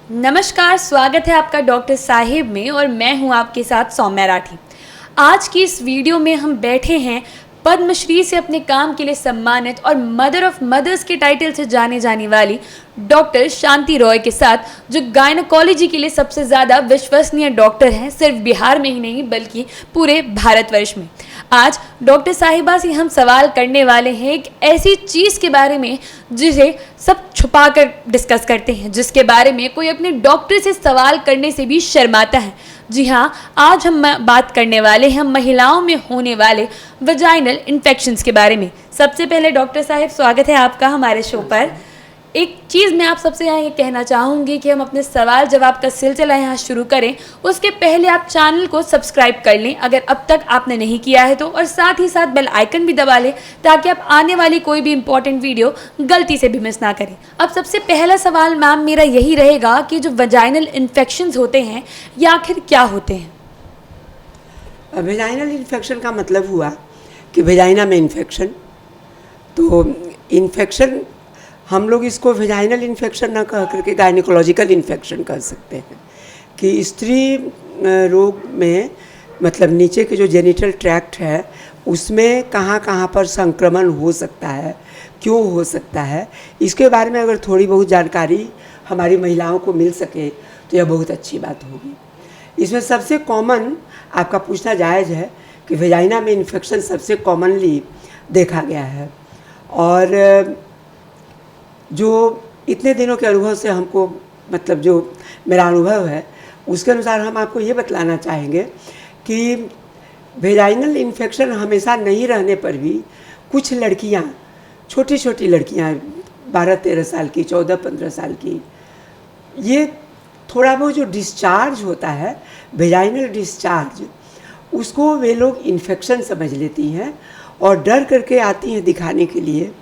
नमस्कार, स्वागत है आपका डॉक्टर साहिब में और मैं हूं आपके साथ सौम्या राठी। आज की इस वीडियो में हम बैठे हैं पद्मश्री से अपने काम के लिए सम्मानित और मदर ऑफ मदर्स के टाइटल से जाने जाने वाली डॉक्टर शांति रॉय के साथ, जो गायनोकोलॉजी के लिए सबसे ज़्यादा विश्वसनीय डॉक्टर हैं, सिर्फ बिहार में ही नहीं बल्कि पूरे भारतवर्ष में। आज डॉक्टर साहिबा से हम सवाल करने वाले हैं एक ऐसी चीज़ के बारे में जिसे सब छुपा कर डिस्कस करते हैं, जिसके बारे में कोई अपने डॉक्टर से सवाल करने से भी शर्माता है। जी हाँ, आज हम बात करने वाले हैं महिलाओं में होने वाले वजाइनल इन्फेक्शंस के बारे में। सबसे पहले डॉक्टर साहिब, स्वागत है आपका हमारे शो पर। एक चीज़ मैं आप सबसे यहाँ ये कहना चाहूँगी कि हम अपने सवाल जवाब का सिलसिला यहाँ शुरू करें उसके पहले आप चैनल को सब्सक्राइब कर लें अगर अब तक आपने नहीं किया है तो, और साथ ही साथ बेल आइकन भी दबा लें ताकि आप आने वाली कोई भी इंपॉर्टेंट वीडियो गलती से भी मिस ना करें। अब सबसे पहला सवाल मैम मेरा यही रहेगा कि जो वजाइनल इन्फेक्शंस होते हैं ये आखिर क्या होते हैं? वेजाइनल इन्फेक्शन का मतलब हुआ कि वेजाइना में इन्फेक्शन। तो इन्फेक्शन हम लोग इसको वेजाइनल इन्फेक्शन ना कह करके गायनिकोलॉजिकल इन्फेक्शन कह सकते हैं कि स्त्री रोग में मतलब नीचे के जो जेनिटल ट्रैक्ट है उसमें कहाँ कहाँ पर संक्रमण हो सकता है, क्यों हो सकता है, इसके बारे में अगर थोड़ी बहुत जानकारी हमारी महिलाओं को मिल सके तो यह बहुत अच्छी बात होगी। इसमें सबसे कॉमन आपका पूछना जायज़ है कि वेजाइना में इन्फेक्शन सबसे कॉमनली देखा गया है, और जो इतने दिनों के अनुभव से हमको मतलब जो मेरा अनुभव है उसके अनुसार हम आपको ये बतलाना चाहेंगे कि वेजाइनल इन्फेक्शन हमेशा नहीं रहने पर भी कुछ लड़कियां, छोटी छोटी लड़कियां 12-13 साल की, 14-15 साल की, ये थोड़ा बहुत जो डिस्चार्ज होता है वेजाइनल डिस्चार्ज, उसको वे लोग इन्फेक्शन समझ लेती हैं और डर करके आती हैं दिखाने के लिए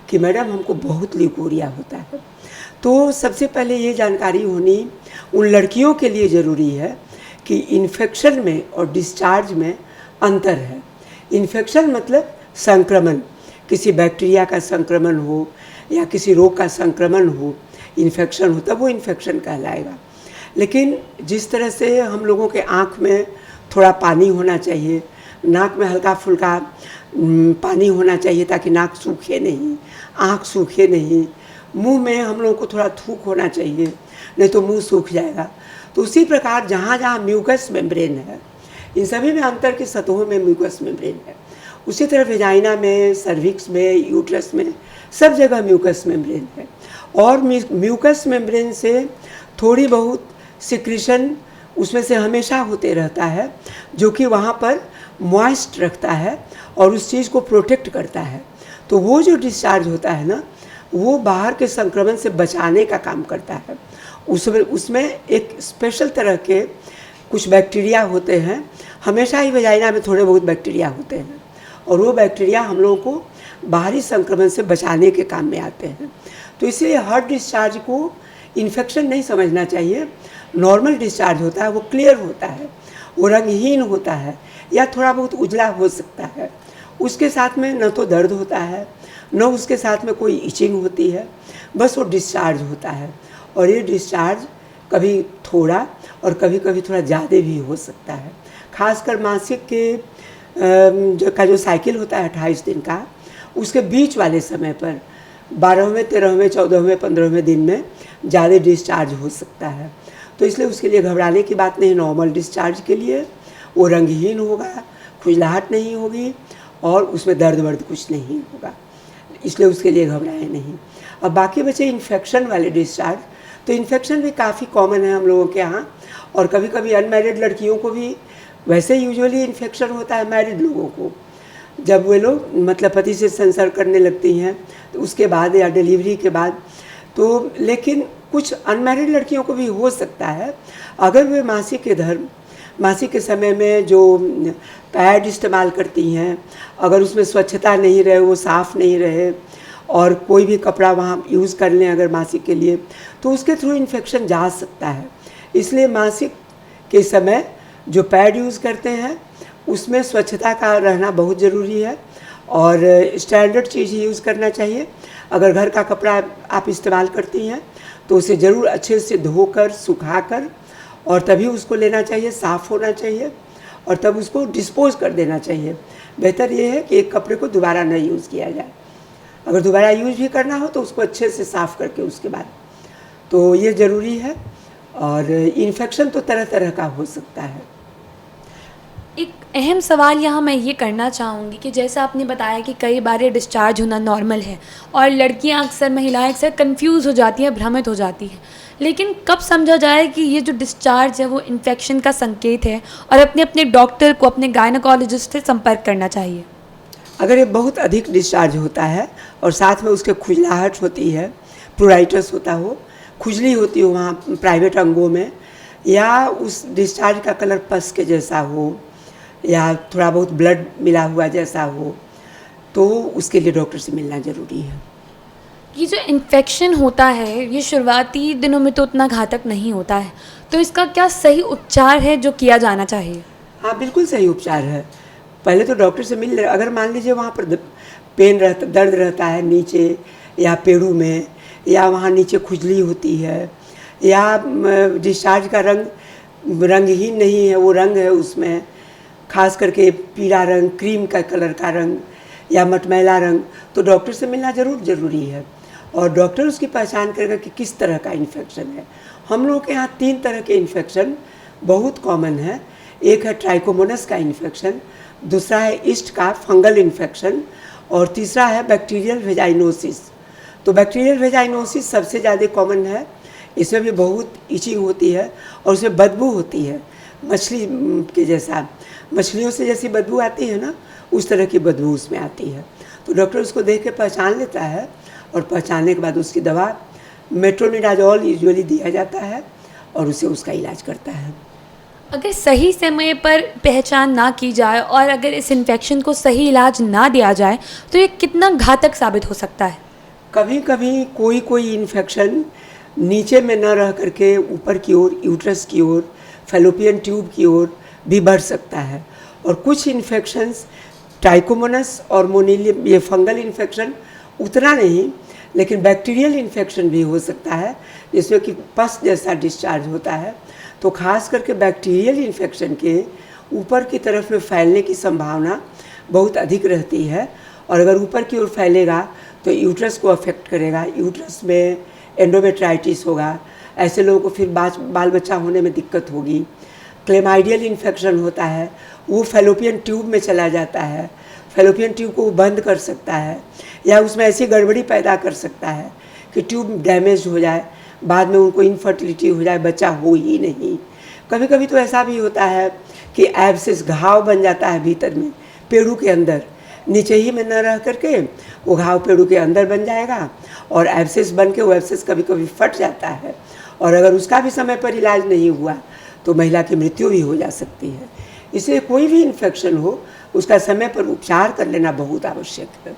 कि मैडम हमको बहुत ल्यूकोरिया होता है। तो सबसे पहले ये जानकारी होनी उन लड़कियों के लिए ज़रूरी है कि इन्फेक्शन में और डिस्चार्ज में अंतर है। इन्फेक्शन मतलब संक्रमण, किसी बैक्टीरिया का संक्रमण हो या किसी रोग का संक्रमण हो, इन्फेक्शन हो, तब वो इन्फेक्शन कहलाएगा। लेकिन जिस तरह से हम लोगों के आँख में थोड़ा पानी होना चाहिए, नाक में हल्का फुल्का पानी होना चाहिए ताकि नाक सूखे नहीं, आँख सूखे नहीं, मुंह में हम लोगों को थोड़ा थूक होना चाहिए, नहीं तो मुंह सूख जाएगा। तो उसी प्रकार जहाँ जहाँ म्यूकस मेम्ब्रेन है, इन सभी में अंतर की सतहों में म्यूकस मेम्ब्रेन है। उसी तरह वेजाइना में, सर्विक्स में, यूट्रस में, सब जगह म्यूकस मेम्ब्रेन है। और म्यूकस मेम्ब्रेन से थोड़ी बहुत सिक्रीशन उसमें से हमेशा होते रहता है, जो कि वहाँ पर मॉइस्ट रखता है और उस चीज़ को प्रोटेक्ट करता है। तो वो जो डिस्चार्ज होता है ना, वो बाहर के संक्रमण से बचाने का काम करता है। उसमें एक स्पेशल तरह के कुछ बैक्टीरिया होते हैं, हमेशा ही वेजाइना में थोड़े बहुत बैक्टीरिया होते हैं, और वो बैक्टीरिया हम लोगों को बाहरी संक्रमण से बचाने के काम में आते हैं। तो इसलिए हर डिस्चार्ज को इन्फेक्शन नहीं समझना चाहिए। नॉर्मल डिस्चार्ज होता है, वो क्लियर होता है, वो रंगहीन होता है या थोड़ा बहुत उजला हो सकता है। उसके साथ में न तो दर्द होता है, न उसके साथ में कोई इचिंग होती है, बस वो डिस्चार्ज होता है। और ये डिस्चार्ज कभी थोड़ा और कभी कभी थोड़ा ज़्यादा भी हो सकता है। खासकर मासिक के जो साइकिल होता है 28 दिन का, उसके बीच वाले समय पर 12वें, 13वें, 14वें, 15वें दिन में ज़्यादा डिस्चार्ज हो सकता है। तो इसलिए उसके लिए घबराने की बात नहीं। नॉर्मल डिस्चार्ज के लिए वो रंगहीन होगा, खुजलाहट नहीं होगी और उसमें दर्द वर्द कुछ नहीं होगा, इसलिए उसके लिए घबराएं नहीं। अब बाकी बचे इन्फेक्शन वाले डिस्चार्ज, तो इन्फेक्शन भी काफ़ी कॉमन है हम लोगों के यहाँ, और कभी कभी अनमैरिड लड़कियों को भी, वैसे यूजुअली इन्फेक्शन होता है मैरिड लोगों को, जब वे लोग मतलब पति से संसर्ग करने लगती हैं तो उसके बाद या डिलीवरी के बाद। तो लेकिन कुछ अनमैरिड लड़कियों को भी हो सकता है अगर वे मासिक के समय में जो पैड इस्तेमाल करती हैं, अगर उसमें स्वच्छता नहीं रहे, वो साफ़ नहीं रहे, और कोई भी कपड़ा वहाँ यूज़ कर लें अगर मासिक के लिए, तो उसके थ्रू इन्फेक्शन जा सकता है। इसलिए मासिक के समय जो पैड यूज़ करते हैं उसमें स्वच्छता का रहना बहुत ज़रूरी है, और स्टैंडर्ड चीज़ ही यूज़ करना चाहिए। अगर घर का कपड़ा आप इस्तेमाल करती हैं तो उसे ज़रूर अच्छे से धोकर सुखाकर और तभी उसको लेना चाहिए, साफ़ होना चाहिए और तब उसको डिस्पोज कर देना चाहिए। बेहतर ये है कि एक कपड़े को दोबारा न यूज़ किया जाए। अगर दोबारा यूज़ भी करना हो तो उसको अच्छे से साफ़ करके उसके बाद, तो ये ज़रूरी है। और इन्फेक्शन तो तरह तरह का हो सकता है। एक अहम सवाल यहाँ मैं ये करना चाहूँगी कि जैसा आपने बताया कि कई बार ये डिस्चार्ज होना नॉर्मल है और लड़कियाँ अक्सर, महिलाएं अक्सर कंफ्यूज हो जाती हैं, भ्रमित हो जाती हैं, लेकिन कब समझा जाए कि ये जो डिस्चार्ज है वो इन्फेक्शन का संकेत है और अपने अपने डॉक्टर को, अपने गायनेकोलॉजिस्ट से संपर्क करना चाहिए? अगर ये बहुत अधिक डिस्चार्ज होता है और साथ में उसके खुजलाहट होती है, प्रूराइटस होता हो, खुजली होती हो वहाँ प्राइवेट अंगों में, या उस डिस्चार्ज का कलर पस के जैसा हो या थोड़ा बहुत ब्लड मिला हुआ जैसा हो, तो उसके लिए डॉक्टर से मिलना ज़रूरी है। ये जो इन्फेक्शन होता है ये शुरुआती दिनों में तो उतना घातक नहीं होता है, तो इसका क्या सही उपचार है जो किया जाना चाहिए? हाँ, बिल्कुल सही उपचार है। पहले तो डॉक्टर से मिल, अगर मान लीजिए वहाँ पर पेन रहता, दर्द रहता है नीचे या पेड़ों में, या वहाँ नीचे खुजली होती है, या डिस्चार्ज का रंग रंगहीन नहीं है, वो रंग है उसमें खास करके पीला रंग, क्रीम का कलर का रंग या मटमैला रंग, तो डॉक्टर से मिलना ज़रूरी है और डॉक्टर उसकी पहचान करेगा कि किस तरह का इन्फेक्शन है। हम लोगों के यहाँ 3 तरह के इन्फेक्शन बहुत कॉमन है। एक है ट्राइकोमोनस का इन्फेक्शन, दूसरा है ईस्ट का फंगल इन्फेक्शन और तीसरा है बैक्टीरियल वेजाइनोसिस। तो बैक्टीरियल वेजाइनोसिस सबसे ज़्यादा कॉमन है। इसमें भी बहुत इचिंग होती है और उसमें बदबू होती है, मछली के जैसा, मछलियों से जैसी बदबू आती है ना, उस तरह की बदबू उसमें आती है। तो डॉक्टर उसको देख के पहचान लेता है और पहचानने के बाद उसकी दवा मेट्रोनिडाजोल यूजुअली दिया जाता है और उसे उसका इलाज करता है। अगर सही समय पर पहचान ना की जाए और अगर इस इन्फेक्शन को सही इलाज ना दिया जाए तो ये कितना घातक साबित हो सकता है? कभी कभी कोई इन्फेक्शन नीचे में न रह करके ऊपर की ओर, यूट्रस की ओर, फैलोपियन ट्यूब की ओर भी बढ़ सकता है। और कुछ इन्फेक्शंस ट्राइकोमोनस और मोनीलियम, ये फंगल इन्फेक्शन उतना नहीं, लेकिन बैक्टीरियल इन्फेक्शन भी हो सकता है जिसमें कि पस जैसा डिस्चार्ज होता है। तो खास करके बैक्टीरियल इन्फेक्शन के ऊपर की तरफ में फैलने की संभावना बहुत अधिक रहती है और अगर ऊपर की ओर फैलेगा तो यूट्रस को अफेक्ट करेगा, यूट्रस में एंडोमेट्राइटिस होगा, ऐसे लोगों को फिर बाल बच्चा होने में दिक्कत होगी। क्लेमाइडियल इन्फेक्शन होता है, वो फैलोपियन ट्यूब में चला जाता है, फैलोपियन ट्यूब को बंद कर सकता है या उसमें ऐसी गड़बड़ी पैदा कर सकता है कि ट्यूब डैमेज हो जाए, बाद में उनको इनफर्टिलिटी हो जाए, बच्चा हो ही नहीं। कभी कभी तो ऐसा भी होता है कि एब्सेस, घाव बन जाता है भीतर में, पेड़ू के अंदर, नीचे ही में न रह करके वो घाव पेड़ू के अंदर बन जाएगा और एब्सेस बन के वो एब्सेस कभी कभी फट जाता है और अगर उसका भी समय पर इलाज नहीं हुआ तो महिला की मृत्यु भी हो जा सकती है। इसलिए कोई भी इन्फेक्शन हो उसका समय पर उपचार कर लेना बहुत आवश्यक है।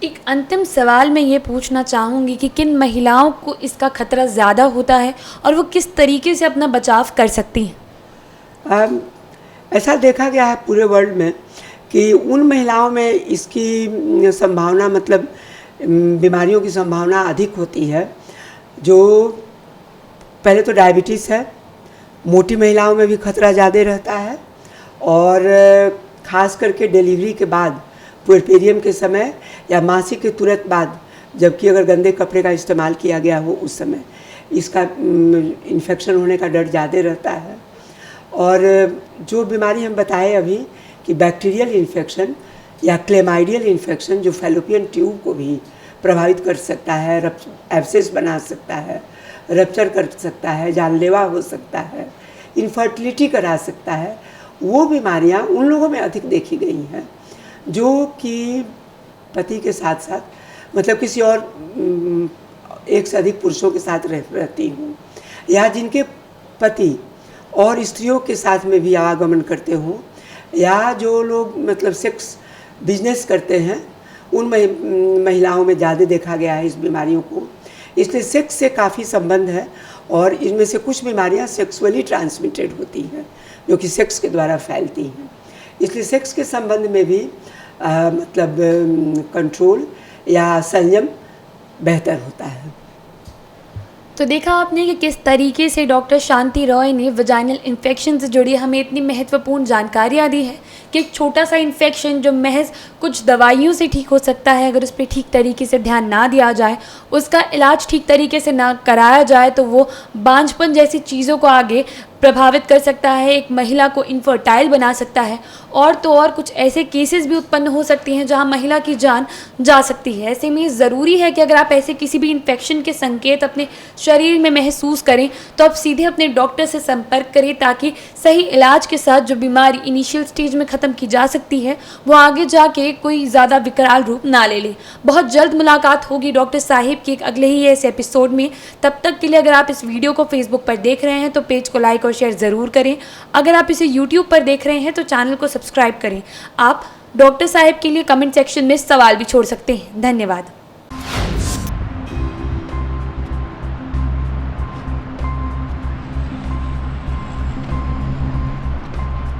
एक अंतिम सवाल मैं ये पूछना चाहूँगी कि किन महिलाओं को इसका खतरा ज़्यादा होता है और वो किस तरीके से अपना बचाव कर सकती हैं? ऐसा देखा गया है पूरे वर्ल्ड में कि उन महिलाओं में इसकी संभावना, मतलब बीमारियों की संभावना अधिक होती है जो, पहले तो डायबिटीज़ है, मोटी महिलाओं में भी खतरा ज़्यादा रहता है और ख़ास करके डिलीवरी के बाद, पुएर्पेरियम के समय या मासिक के तुरंत बाद, जबकि अगर गंदे कपड़े का इस्तेमाल किया गया हो उस समय इसका इन्फेक्शन होने का डर ज़्यादा रहता है। और जो बीमारी हम बताए अभी कि बैक्टीरियल इन्फेक्शन या क्लेमाइडियल इन्फेक्शन जो फैलोपियन ट्यूब को भी प्रभावित कर सकता है, एब्सेस बना सकता है, रप्चर कर सकता है, जानलेवा हो सकता है, इनफर्टिलिटी करा सकता है, वो बीमारियां उन लोगों में अधिक देखी गई हैं जो कि पति के साथ साथ, मतलब किसी और एक से अधिक पुरुषों के साथ रहती हूँ या जिनके पति और स्त्रियों के साथ में भी आवागमन करते हों या जो लोग मतलब सेक्स बिजनेस करते हैं, उन महिलाओं में ज़्यादा देखा गया है इस बीमारियों को। इसलिए सेक्स से काफ़ी संबंध है और इनमें से कुछ बीमारियां सेक्सुअली ट्रांसमिटेड होती हैं जो कि सेक्स के द्वारा फैलती हैं। इसलिए सेक्स के संबंध में भी मतलब कंट्रोल या संयम बेहतर होता है। तो देखा आपने कि किस तरीके से डॉक्टर शांति रॉय ने वजाइनल इन्फेक्शन से जुड़ी हमें इतनी महत्वपूर्ण जानकारियाँ दी है कि एक छोटा सा इन्फेक्शन जो महज कुछ दवाइयों से ठीक हो सकता है, अगर उस पर ठीक तरीके से ध्यान ना दिया जाए, उसका इलाज ठीक तरीके से ना कराया जाए, तो वो बांझपन जैसी चीज़ों को आगे प्रभावित कर सकता है, एक महिला को इनफर्टाइल बना सकता है, और तो और कुछ ऐसे केसेस भी उत्पन्न हो सकती हैं जहां महिला की जान जा सकती है। ऐसे में ज़रूरी है कि अगर आप ऐसे किसी भी इन्फेक्शन के संकेत अपने शरीर में महसूस करें तो आप सीधे अपने डॉक्टर से संपर्क करें, ताकि सही इलाज के साथ जो बीमारी इनिशियल स्टेज में ख़त्म की जा सकती है वो आगे जाके कोई ज़्यादा विकराल रूप ना ले ले। बहुत जल्द मुलाकात होगी डॉक्टर साहिब की एक अगले ही इस एपिसोड में। तब तक के लिए अगर आप इस वीडियो को फेसबुक पर देख रहे हैं तो पेज को लाइक और शेयर ज़रूर करें। अगर आप इसे यूट्यूब पर देख रहे हैं तो चैनल को सब्सक्राइब करें। आप डॉक्टर साहिब के लिए कमेंट सेक्शन में सवाल भी छोड़ सकते हैं। धन्यवाद।